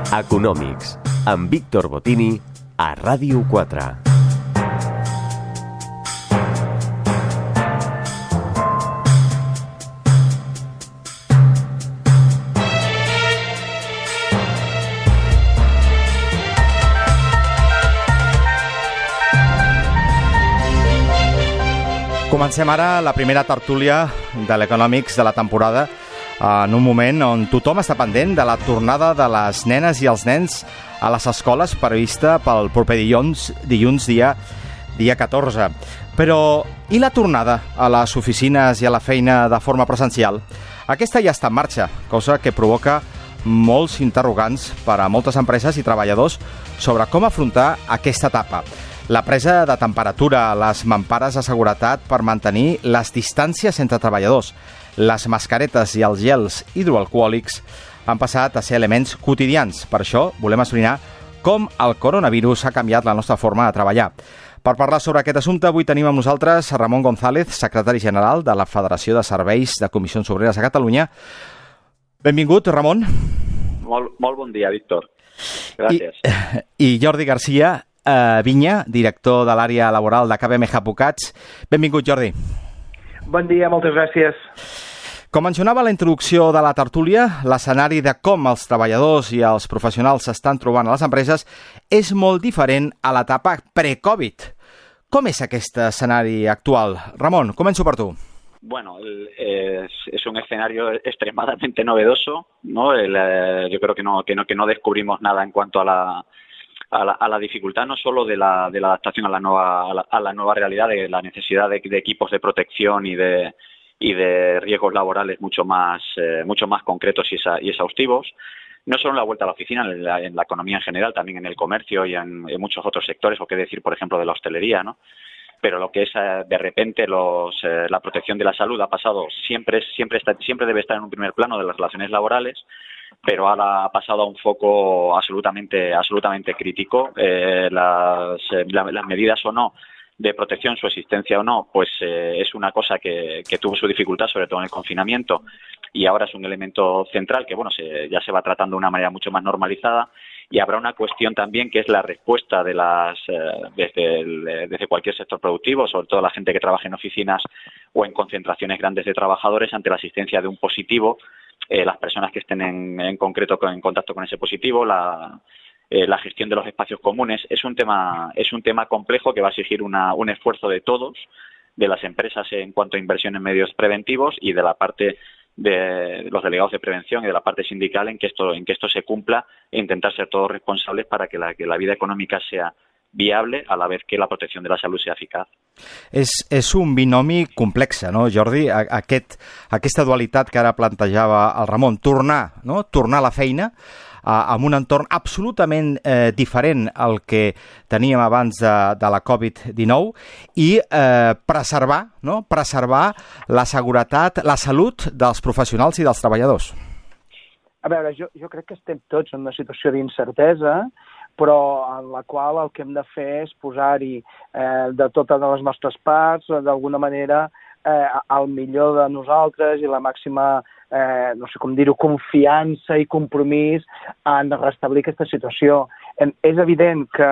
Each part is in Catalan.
Econòmics, amb Víctor Botini, a Ràdio 4. Comencem ara la primera tertúlia de l'Econòmics de la temporada en un moment on tothom està pendent de la tornada de les nenes i els nens a les escoles prevista pel proper dilluns dia 14. Però i la tornada a les oficines i a la feina de forma presencial? Aquesta ja està en marxa, cosa que provoca molts interrogants per a moltes empreses i treballadors sobre com afrontar aquesta etapa. La presa de temperatura, les mampares de seguretat per mantenir les distàncies entre treballadors, les mascaretes i els gels hidroalcohòlics han passat a ser elements quotidians. Per això volem esbrinar com el coronavirus ha canviat la nostra forma de treballar. Per parlar sobre aquest assumpte, avui tenim amb nosaltres Ramon González, secretari general de la Federació de Serveis de Comissions Obreres a Catalunya. Benvingut, Ramon. Molt bon dia, Víctor. Gràcies. I Jordi Garcia Vinya, director de l'àrea laboral de KPMG Advocats. Benvingut, Jordi. Bon dia, moltes gràcies. Com mencionava a la introducció de la tertúlia, l'escenari de com els treballadors i els professionals s'estan trobant a les empreses és molt diferent a l'etapa pre-Covid. Com és aquest escenari actual? Ramon, començo per tu. Bueno, es un escenario extremadamente novedoso, ¿no? Yo creo que no descubrimos nada en cuanto a la dificultad no solo de la adaptación a la nueva realidad, de la necesidad de equipos de protección y de riesgos laborales mucho más concretos y exhaustivos, no solo en la vuelta a la oficina, en la economía en general, también en el comercio y en muchos otros sectores, o qué decir, por ejemplo, de la hostelería, ¿no? Pero lo que es de repente la protección de la salud ha pasado, siempre debe estar en un primer plano de las relaciones laborales, pero ahora ha pasado a un foco absolutamente crítico. Las medidas o no de protección, su existencia o no, pues es una cosa que tuvo su dificultad, sobre todo en el confinamiento, y ahora es un elemento central que ya se va tratando de una manera mucho más normalizada. Y habrá una cuestión también que es la respuesta de desde cualquier sector productivo, sobre todo la gente que trabaja en oficinas o en concentraciones grandes de trabajadores, ante la existencia de un positivo, las personas que estén en concreto en contacto con ese positivo, la gestión de los espacios comunes. Es un tema complejo que va a exigir un esfuerzo de todos, de las empresas en cuanto a inversión en medios preventivos y de la parte de los delegados de prevención y de la parte sindical en que esto se cumpla e intentar ser todos responsables para que la vida econòmica sea viable a la vez que la protecció de la salut sigui eficaç. És un binomi complex, no, Jordi? Aquesta dualitat que ara plantejava el Ramon, tornar a la feina amb un entorn absolutament diferent al que teníem abans de la Covid-19 i preservar la seguretat, la salut dels professionals i dels treballadors. A veure, jo crec que estem tots en una situació d'incertesa, però en la qual el que hem de fer és posar-hi de totes les nostres parts, d'alguna manera, el millor de nosaltres i la màxima, no sé com dir-ho, confiança i compromís en restablir aquesta situació. És evident que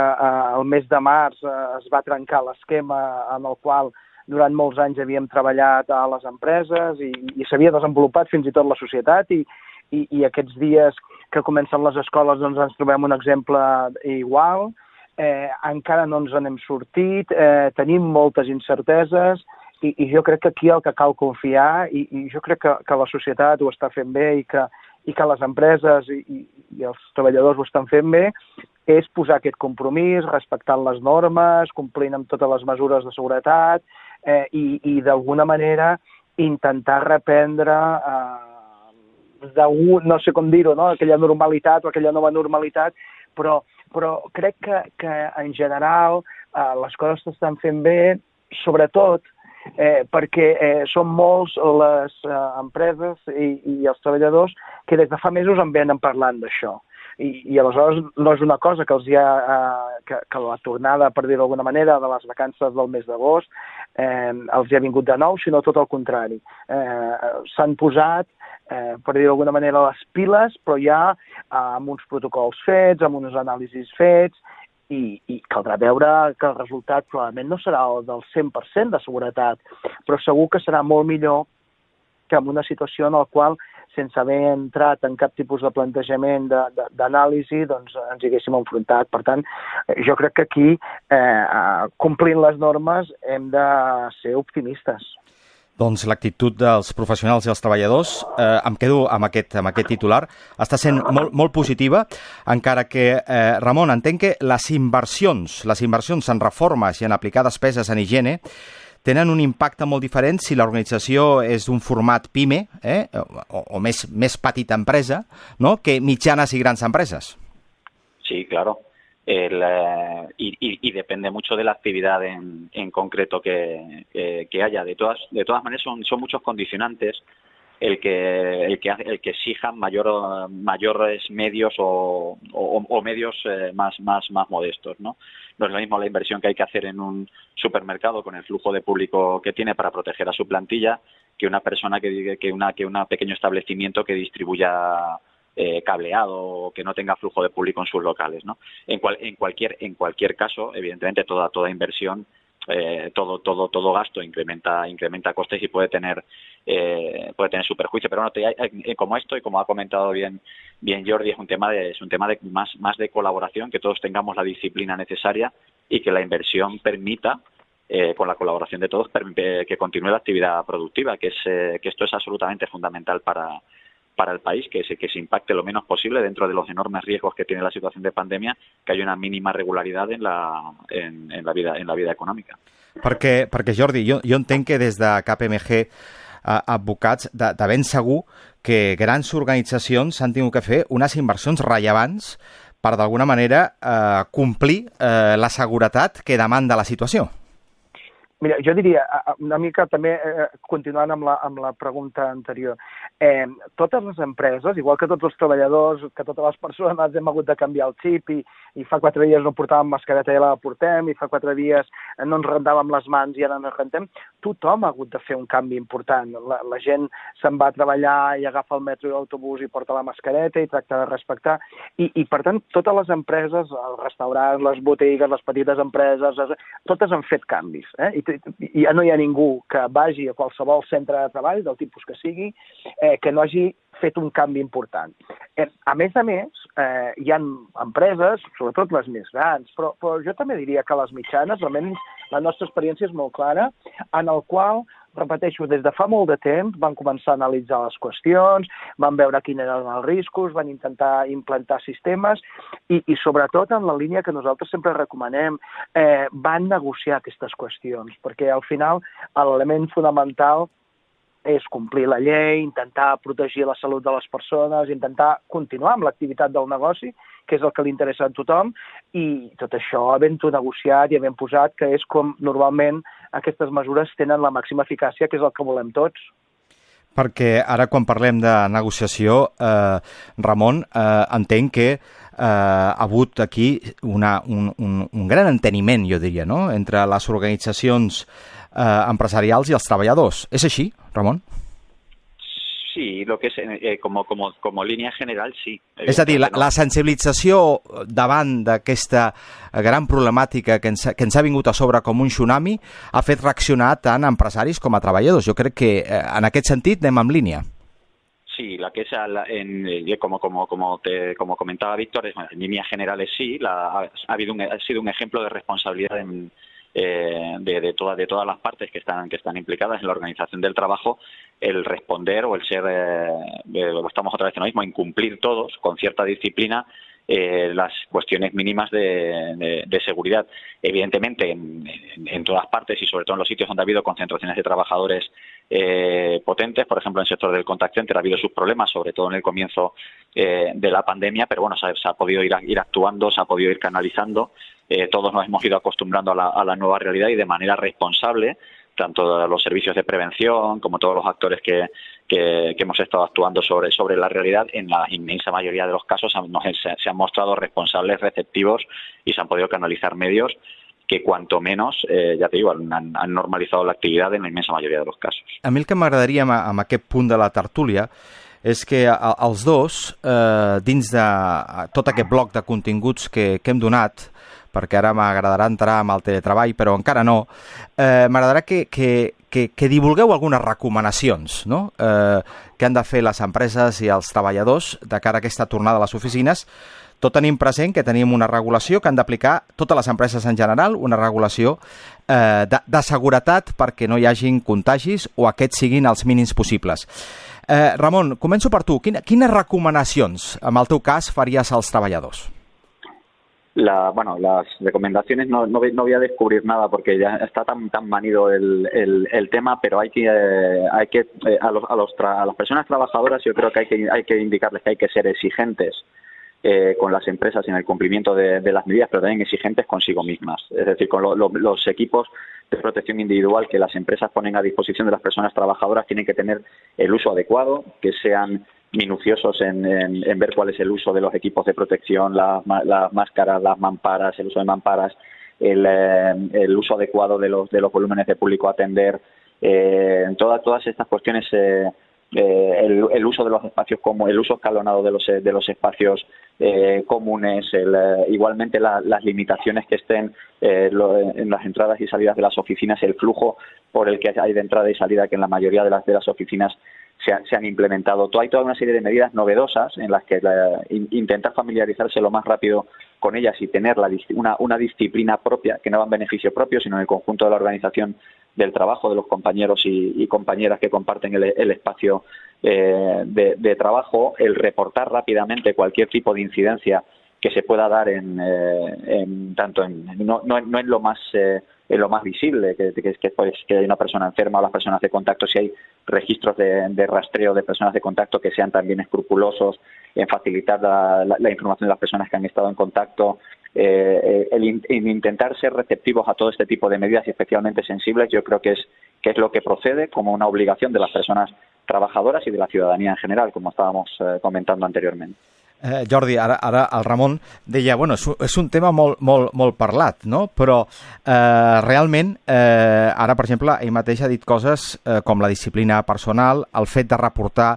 el mes de març es va trencar l'esquema en el qual durant molts anys havíem treballat a les empreses i s'havia desenvolupat fins i tot la societat i aquests dies que comencen les escoles doncs ens trobem un exemple igual. Encara no ens n'hem sortit, tenim moltes incerteses i jo crec que aquí el que cal confiar i jo crec que la societat ho està fent bé i que les empreses i els treballadors ho estan fent bé és posar aquest compromís, respectant les normes, complint amb totes les mesures de seguretat i d'alguna manera intentar reprendre no sé com dir-ho, no? Aquella normalitat o aquella nova normalitat, però crec que en general les coses s'estan fent bé, sobretot perquè són molts les empreses i els treballadors que des de fa mesos en venen parlant d'això. I aleshores no és una cosa que que la tornada, per dir d'alguna manera, de les vacances del mes d'agost els ha vingut de nou, sinó tot el contrari. S'han posat per dir d'alguna manera, les piles, però ja amb uns protocols fets, amb uns anàlisis fets, i caldrà veure que el resultat probablement no serà el del 100% de seguretat, però segur que serà molt millor que en una situació en la qual, sense haver entrat en cap tipus de plantejament d'anàlisi, doncs ens hi haguéssim enfrontat. Per tant, jo crec que aquí, complint les normes, hem de ser optimistes. Doncs l'actitud dels professionals i els treballadors, em quedo amb aquest titular, està sent molt positiva, encara que, Ramon, entenc que les inversions en reformes i en aplicar despeses en higiene tenen un impacte molt diferent si l'organització és d'un format PIME, o més petita empresa, no?, que mitjanes i grans empreses. Sí, claro. Y depende mucho de la actividad en concreto que haya. De todas maneras son muchos condicionantes el que exijan mayores medios o medios más modestos, ¿no? No es lo mismo la inversión que hay que hacer en un supermercado con el flujo de público que tiene para proteger a su plantilla que una persona que un pequeño establecimiento que distribuya cableado o que no tenga flujo de público en sus locales, ¿no? En cualquier caso, evidentemente toda inversión, todo gasto incrementa costes y puede tener su perjuicio. Pero bueno, como esto y como ha comentado bien Jordi, es un tema de más de colaboración, que todos tengamos la disciplina necesaria y que la inversión permita, con la colaboración de todos, que continúe la actividad productiva, que esto es absolutamente fundamental para el país, que se impacte lo menos posible dentro de los enormes riesgos que tiene la situación de pandemia, que haya una mínima regularidad en la vida econòmica. Perquè Jordi, jo entenc que des de KPMG Advocats de ben segur que grans organitzacions han tingut que fer unes inversions rellevants per d'alguna manera complir la seguretat que demanda la situació. Mira, jo diria, una mica també, continuant amb la pregunta anterior, totes les empreses, igual que tots els treballadors, que totes les persones hem hagut de canviar el xip i fa 4 dies no portàvem mascareta i ara la portem, i fa 4 dies no ens rentàvem les mans i ara no ens rentem, tothom ha hagut de fer un canvi important. La gent se'n va a treballar i agafa el metro i l'autobús i porta la mascareta i tracta de respectar. I per tant, totes les empreses, els restaurants, les botigues, les petites empreses, totes han fet canvis. I ja no hi ha ningú que vagi a qualsevol centre de treball, del tipus que sigui, que no hagi fet un canvi important. A més, hi ha empreses, sobretot les més grans, però jo també diria que les mitjanes, almenys la nostra experiència és molt clara, en el qual, repeteixo, des de fa molt de temps van començar a analitzar les qüestions, van veure quins eren els riscos, van intentar implantar sistemes i sobretot en la línia que nosaltres sempre recomanem, van negociar aquestes qüestions, perquè al final l'element fonamental és complir la llei, intentar protegir la salut de les persones, intentar continuar amb l'activitat del negoci, que és el que li interessa a tothom, i tot això havent-ho negociat i havent posat que és com normalment aquestes mesures tenen la màxima eficàcia, que és el que volem tots. Perquè ara quan parlem de negociació, Ramon, entenc que ha hagut aquí un gran enteniment, jo diria, no?, entre les organitzacions empresarials i els treballadors. És així, Ramon? Sí, lo que es como línea general, sí. És a dir, la sensibilització davant d'aquesta gran problemàtica que ens ha vingut a sobre com un tsunami ha fet reaccionar tant a empresaris com a treballadors. Jo crec que en aquest sentit anem en línia. Sí, la que es como comentaba Víctor, en líneas generales sí, ha sido un ejemplo de responsabilidad de todas las partes que están implicadas en la organización del trabajo, el responder o el ser, estamos otra vez en lo mismo, incumplir todos con cierta disciplina las cuestiones mínimas de seguridad. Evidentemente, en todas partes y sobre todo en los sitios donde ha habido concentraciones de trabajadores potentes, por ejemplo en el sector del contact center ha habido sus problemas, sobre todo en el comienzo de la pandemia, pero bueno, se ha podido ir actuando, se ha podido ir canalizando, todos nos hemos ido acostumbrando a la nueva realidad y de manera responsable, tanto los servicios de prevención como todos los actores que hemos estado actuando sobre la realidad, en la inmensa mayoría de los casos se han mostrado responsables, receptivos y se han podido canalizar medios que cuanto menos, ja te digo, han normalitzat l'activitat en la immensa majoria de los casos. A mi el que m'agradaria amb aquest punt de la tertúlia és que els dos, dins de tot aquest bloc de continguts que hem donat, perquè ara m'agradarà entrar amb el teletreball, però encara no, m'agradarà que divulgueu algunes recomanacions, no? Que han de fer les empreses i els treballadors de cara a aquesta tornada a les oficines, tot tenim present que tenim una regulació que han d'aplicar totes les empreses en general, una regulació de seguretat perquè no hi hagin contagis o aquests siguin els mínims possibles. Ramon, començo per tu. Quines recomanacions, en el teu cas, faries als treballadors? Las recomendaciones no voy a descubrir nada porque ya está tan manido el tema, pero hay que a las personas trabajadoras yo creo que hay que indicarles que hay que ser exigentes con las empresas en el cumplimiento de las medidas, pero también exigentes consigo mismas. Es decir, con los equipos de protección individual que las empresas ponen a disposición de las personas trabajadoras tienen que tener el uso adecuado, que sean minuciosos en ver cuál es el uso de los equipos de protección, las máscaras, las mamparas, el uso de mamparas, el uso adecuado de los volúmenes de público a atender, todas estas cuestiones, el uso de los espacios, como el uso escalonado de los espacios comunes, igualmente las limitaciones que estén en las entradas y salidas de las oficinas, el flujo por el que hay de entrada y salida que en la mayoría de las oficinas se han implementado. Hay toda una serie de medidas novedosas en las que intentar familiarizarse lo más rápido con ellas y tener una disciplina propia que no va en beneficio propio, sino en el conjunto de la organización del trabajo de los compañeros y compañeras que comparten el espacio de trabajo, el reportar rápidamente cualquier tipo de incidencia que se pueda dar no en lo más visible, que hay una persona enferma o las personas de contacto, si hay registros de rastreo de personas de contacto que sean también escrupulosos en facilitar la información de las personas que han estado en contacto, en intentar ser receptivos a todo este tipo de medidas y especialmente sensibles, yo creo que es lo que procede como una obligación de las personas trabajadoras y de la ciudadanía en general, como estábamos comentando anteriormente. Jordi, ara el Ramon deia, bueno, és un tema molt parlat, no? Però realment, ara, per exemple, ell mateix ha dit coses com la disciplina personal, el fet de reportar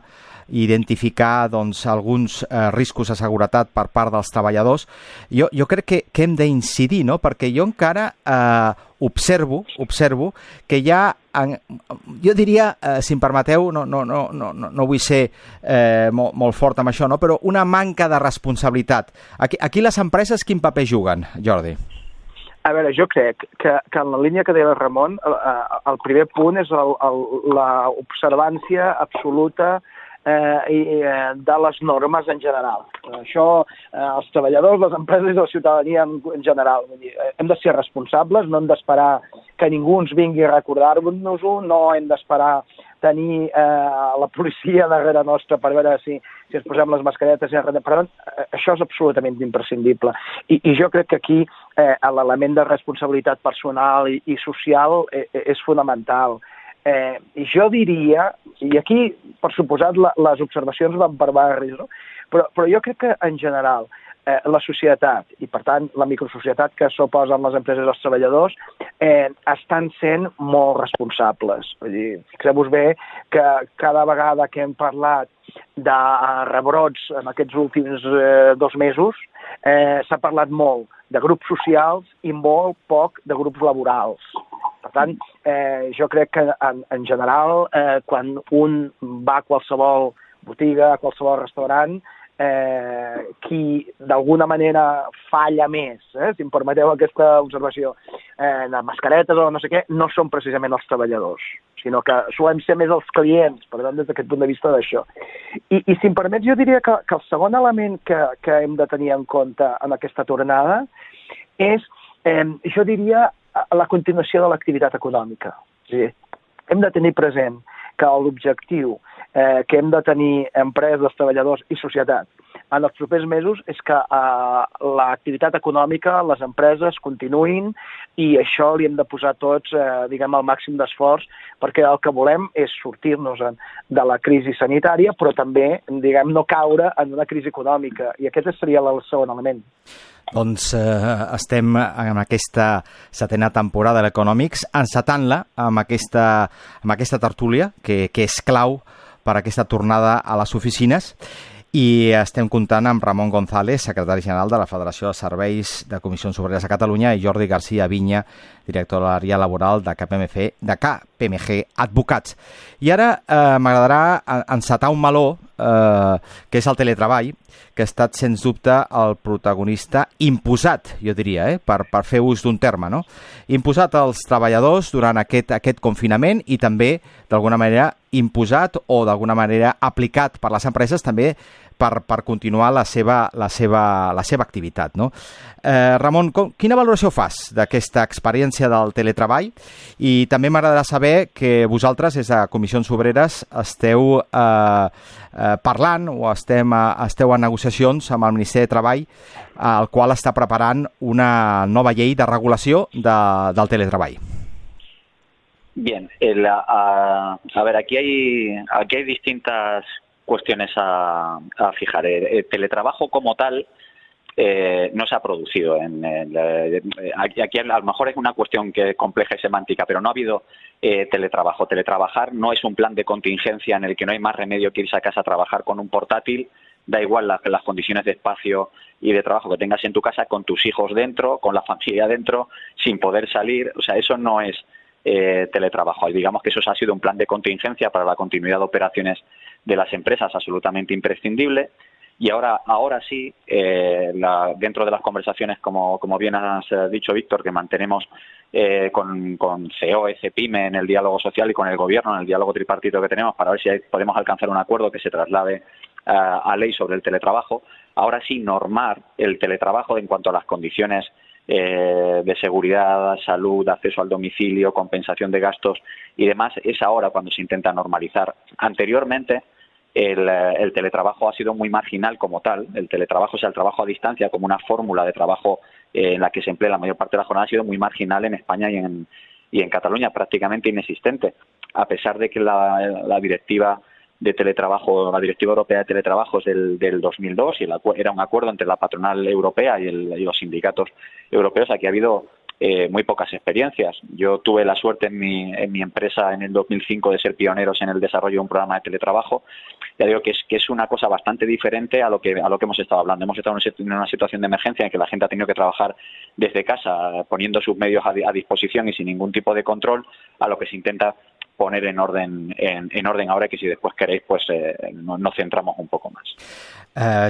i identificar doncs, alguns riscos de seguretat per part dels treballadors. Jo crec que hem d'incidir, no? Perquè jo encara observo que hi ha, jo diria, si em permeteu, no vull ser molt fort amb això, no? Però una manca de responsabilitat. Aquí les empreses quin paper juguen, Jordi? A veure, jo crec que en la línia que deia Ramon, el primer punt és l'observància absoluta de les normes en general. Això, els treballadors, les empreses i la ciutadania en general. Hem de ser responsables, no hem d'esperar que ningú ens vingui a recordar-nos-ho, no hem d'esperar tenir la policia darrere nostra per veure si ens posem les mascaretes. Per tant, això és absolutament imprescindible. I jo crec que aquí l'element de responsabilitat personal i social és fonamental. Jo diria, i aquí, per suposat, les observacions van per barris, no? Però jo crec que, en general, la societat, i per tant la microsocietat que s'oposen les empreses i els treballadors, estan sent molt responsables. Vull dir, fixeu-vos bé que cada vegada que hem parlat de rebrots en aquests últims 2 mesos, s'ha parlat molt de grups socials i molt poc de grups laborals. Per tant, jo crec que en general, quan un va a qualsevol botiga, a qualsevol restaurant, qui d'alguna manera falla més, si em permeteu aquesta observació, de mascaretes o no sé què, no són precisament els treballadors, sinó que solem ser més els clients, per tant, des d'aquest punt de vista d'això. I si em permets, jo diria que el segon element que hem de tenir en compte en aquesta tornada és, jo diria, la continuació de l'activitat econòmica. És a dir, hem de tenir present que l'objectiu que hem de tenir empreses, treballadors i societat en els propers mesos és que l'activitat econòmica, les empreses continuïn, i això li hem de posar tots, diguem, el màxim d'esforç, perquè el que volem és sortir-nos de la crisi sanitària, però també, diguem, no caure en una crisi econòmica, i aquest seria el segon element. Doncs estem en aquesta 7a temporada de l'Economics, encetant-la amb aquesta tertúlia, que és clau per aquesta tornada a les oficines. I estem comptant amb Ramon González, secretari general de la Federació de Serveis de Comissions Obreres a Catalunya, i Jordi García Vinya, director de l'àrea laboral de KPMG Advocats. I ara m'agradarà encetar un meló, que és el teletreball, que ha estat, sens dubte, el protagonista imposat, jo diria, per fer ús d'un terme, no? Imposat als treballadors durant aquest confinament i també, d'alguna manera, imposat o d'alguna manera aplicat per les empreses també per continuar la seva activitat, no? Ramon, quina valoració fas d'aquesta experiència del teletreball? I també m'agradarà saber que vosaltres, des de Comissions Obreres, esteu parlant o esteu en negociacions amb el Ministeri de Treball, el qual està preparant una nova llei de regulació del teletreball. Bien, a ver, aquí hay distintas cuestiones a fijar. El teletrabajo como tal no se ha producido. Aquí a lo mejor es una cuestión compleja y semántica, pero no ha habido teletrabajo. Teletrabajar no es un plan de contingencia en el que no hay más remedio que irse a casa a trabajar con un portátil. Da igual las condiciones de espacio y de trabajo que tengas en tu casa, con tus hijos dentro, con la familia dentro, sin poder salir. O sea, eso no es teletrabajo. Digamos que eso ha sido un plan de contingencia para la continuidad de operaciones de las empresas absolutamente imprescindible. Y ahora sí, dentro de las conversaciones, como bien has dicho, Víctor, que mantenemos con CEO, CEPIME en el diálogo social y con el Gobierno en el diálogo tripartito que tenemos para ver si podemos alcanzar un acuerdo que se traslade a ley sobre el teletrabajo, ahora sí normar el teletrabajo en cuanto a las condiciones de seguridad, salud, acceso al domicilio, compensación de gastos y demás, es ahora cuando se intenta normalizar. Anteriormente, el teletrabajo ha sido muy marginal como tal. El teletrabajo, o sea, el trabajo a distancia como una fórmula de trabajo en la que se emplea la mayor parte de la jornada, ha sido muy marginal en España y en Cataluña, prácticamente inexistente, a pesar de que la directiva de teletrabajo, la Directiva Europea de Teletrabajo es del 2002 y era un acuerdo entre la patronal europea y los sindicatos europeos. Aquí ha habido muy pocas experiencias. Yo tuve la suerte en mi empresa en el 2005 de ser pioneros en el desarrollo de un programa de teletrabajo. Ya digo que es una cosa bastante diferente a lo que hemos estado hablando. Hemos estado en una situación de emergencia en que la gente ha tenido que trabajar desde casa, poniendo sus medios a disposición y sin ningún tipo de control, a lo que se intenta poner en orden ahora, que si después queréis pues nos centramos un poco más.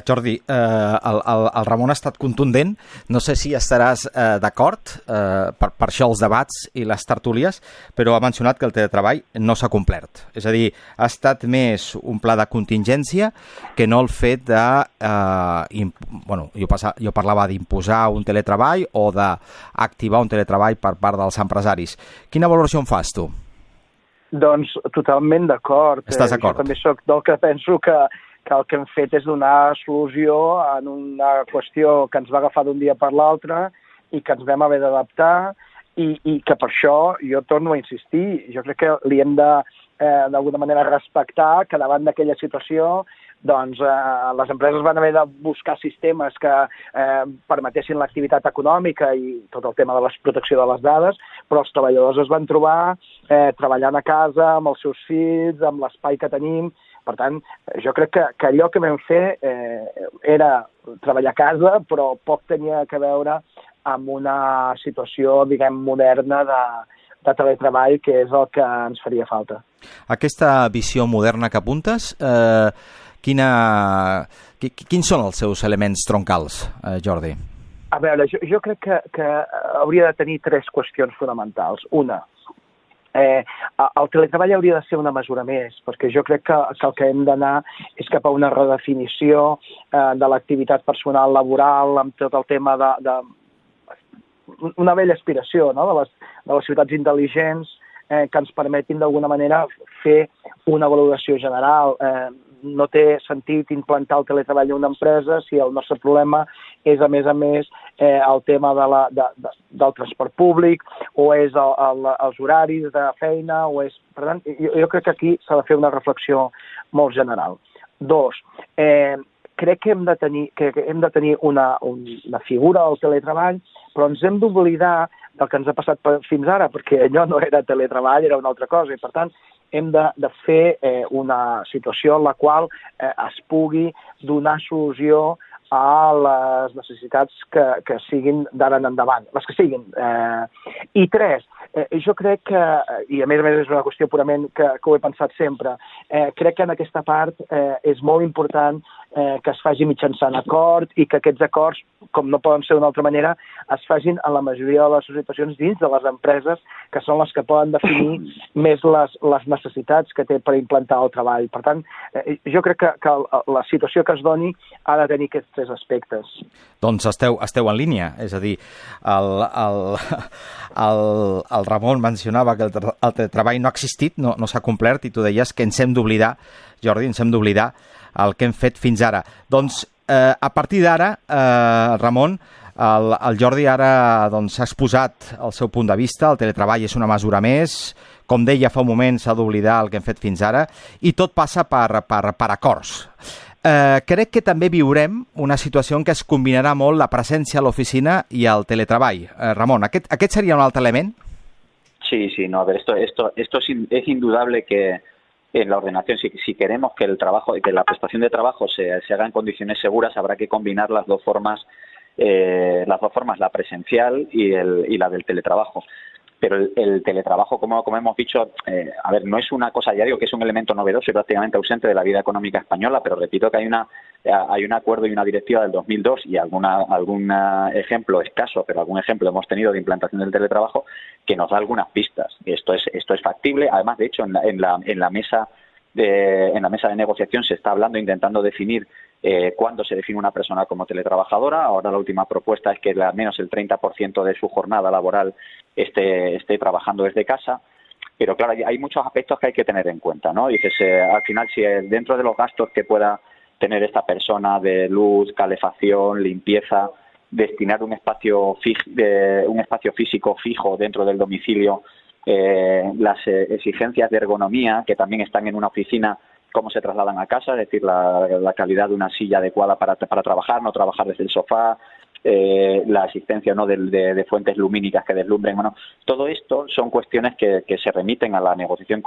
Jordi, el Ramon ha estat contundent. No sé si estaràs d'acord, per això els debats i les tertúlies, però ha mencionat que el teletreball no s'ha complert. És a dir, ha estat més un pla de contingència que no el fet de... jo parlava d'imposar un teletreball o d'activar un teletreball per part dels empresaris. Quina valoració en fas, tu? Doncs totalment d'acord. Estàs d'acord? Jo també soc del que penso que el que hem fet és donar solució en una qüestió que ens va agafar d'un dia per l'altre i que ens vam haver d'adaptar i que per això jo torno a insistir. Jo crec que li hem de d'alguna manera respectar que davant d'aquella situació doncs les empreses van haver de buscar sistemes que permetessin l'activitat econòmica i tot el tema de la protecció de les dades, però els treballadors es van trobar treballant a casa, amb els seus fills, amb l'espai que tenim. Per tant, jo crec que allò que vam fer era treballar a casa, però poc tenia a veure amb una situació, diguem, moderna de teletreball, que és el que ens faria falta. Aquesta visió moderna que apuntes, quins són els seus elements troncals, Jordi? A veure, jo crec que hauria de tenir tres qüestions fonamentals. Una, el teletreball hauria de ser una mesura més, perquè jo crec que el que hem d'anar és cap a una redefinició de l'activitat personal laboral amb tot el tema de una vella aspiració, no? de les ciutats intel·ligents que ens permetin d'alguna manera fer una valoració general. No té sentit implantar el teletreball en una empresa si el nostre problema és, a més, el tema del transport públic o és els horaris de feina. Per tant, jo crec que aquí s'ha de fer una reflexió molt general. Dos, crec que hem de tenir una figura del teletreball, però ens hem d'oblidar del que ens ha passat fins ara, perquè allò no era teletreball, era una altra cosa, i per tant hem de fer una situació en la qual es pugui donar solució a les necessitats que siguin d'ara en endavant, les que siguin. I 3, jo crec que, i a més és una qüestió purament que ho he pensat sempre, crec que en aquesta part és molt important que es faci mitjançant acord i que aquests acords, com no poden ser d'una altra manera, es facin en la majoria de les situacions dins de les empreses, que són les que poden definir més les necessitats que té per implantar el treball. Per tant, jo crec que la situació que es doni ha de tenir aquests 3 aspectes. Doncs esteu en línia, és a dir, el Ramon mencionava que el teletreball no ha existit, no s'ha complert, i tu deies que ens hem d'oblidar, Jordi, ens hem d'oblidar el que hem fet fins ara. Doncs a partir d'ara, Ramon, el Jordi ara s'ha exposat el seu punt de vista, el teletreball és una mesura més, com deia fa un moment, s'ha d'oblidar el que hem fet fins ara, i tot passa per acords. Crec que també viurem una situació en què es combinarà molt la presència a l'oficina i el teletreball. Ramon, aquest seria un altre element? Sí, no, a ver, esto es indudable que en la ordenación, si queremos que el trabajo, que la prestación de trabajo se haga en condiciones seguras, habrá que combinar las dos formas, la presencial y la del teletrabajo. Pero el teletrabajo, como hemos dicho, a ver, no es una cosa, ya digo que es un elemento novedoso y prácticamente ausente de la vida económica española, pero repito que hay un acuerdo y una directiva del 2002 y algún ejemplo escaso, pero algún ejemplo hemos tenido de implantación del teletrabajo que nos da algunas pistas. Esto es factible. Además, de hecho, en la mesa de negociación se está hablando, intentando definir cuándo se define una persona como teletrabajadora. Ahora la última propuesta es que al menos el 30% de su jornada laboral esté trabajando desde casa. Pero claro, hay muchos aspectos que hay que tener en cuenta, ¿no? Dices, al final, si dentro de los gastos que pueda tener esta persona de luz, calefacción, limpieza, destinar un espacio físico fijo dentro del domicilio, las exigencias de ergonomía que también están en una oficina, cómo se trasladan a casa, es decir, la calidad de una silla adecuada para trabajar, no trabajar desde el sofá, la existencia, ¿no?, de fuentes lumínicas que deslumbren. Bueno, todo esto son cuestiones que se remiten a la negociación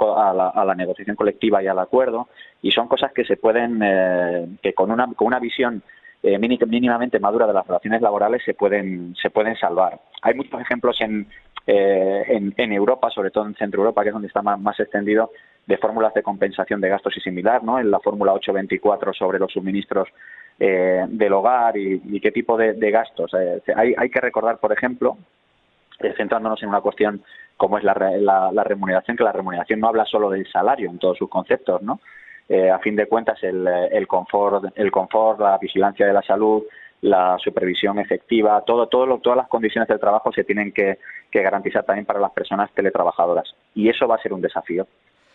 colectiva y al acuerdo, y son cosas que se pueden, que con una visión mínimamente madura de las relaciones laborales se pueden salvar. Hay muchos ejemplos en Europa, sobre todo en Centro Europa, que es donde está más extendido, de fórmulas de compensación de gastos y similar, ¿no? En la fórmula 824 sobre los suministros del hogar y qué tipo de gastos. Hay que recordar, por ejemplo, centrándonos en una cuestión como es la remuneración, que la remuneración no habla solo del salario en todos sus conceptos, ¿no? A fin de cuentas, el confort, la vigilancia de la salud, la supervisión efectiva, todas las condiciones del trabajo se tienen que garantizar también para las personas teletrabajadoras. Y eso va a ser un desafío.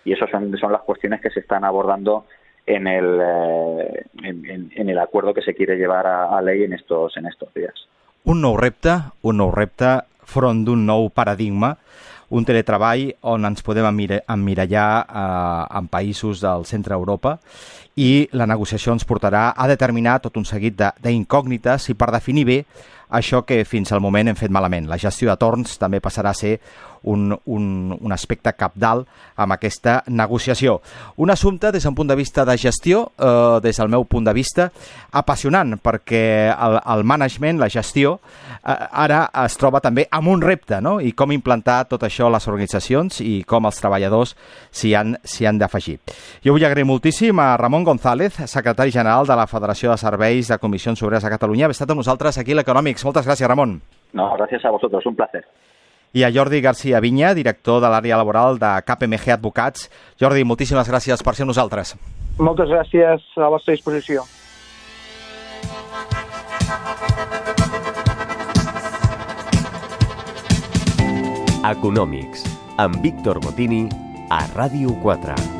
Y eso son las cuestiones que se están abordando en el acuerdo que se quiere llevar a ley en estos días. Un nou repte front d'un nou paradigma, un teletreball on ens podem emmirallar en països del centre d'Europa, i la negociació ens portarà a determinar tot un seguit d'incògnites i per definir bé això que fins al moment hem fet malament. La gestió de torns també passarà a ser un aspecte cabdal amb aquesta negociació. Un assumpte, des d'un punt de vista de gestió, des del meu punt de vista, apassionant, perquè el management, la gestió, ara es troba també amb un repte, no? I com implantar tot això a les organitzacions i com els treballadors s'hi han d'afegir. Jo vull agrair moltíssim a Ramon González, secretari general de la Federació de Serveis de Comissions Obreres a Catalunya, haver estat amb nosaltres aquí a l'Econòmics. Moltes gràcies, Ramon. No, gràcies a vosotros, un placer. I a Jordi García Viña, director de l'àrea laboral de KPMG Advocats. Jordi, moltíssimes gràcies per ser amb nosaltres. Moltes gràcies, a la vostra disposició. Econòmics, amb Víctor Botini, a Ràdio 4.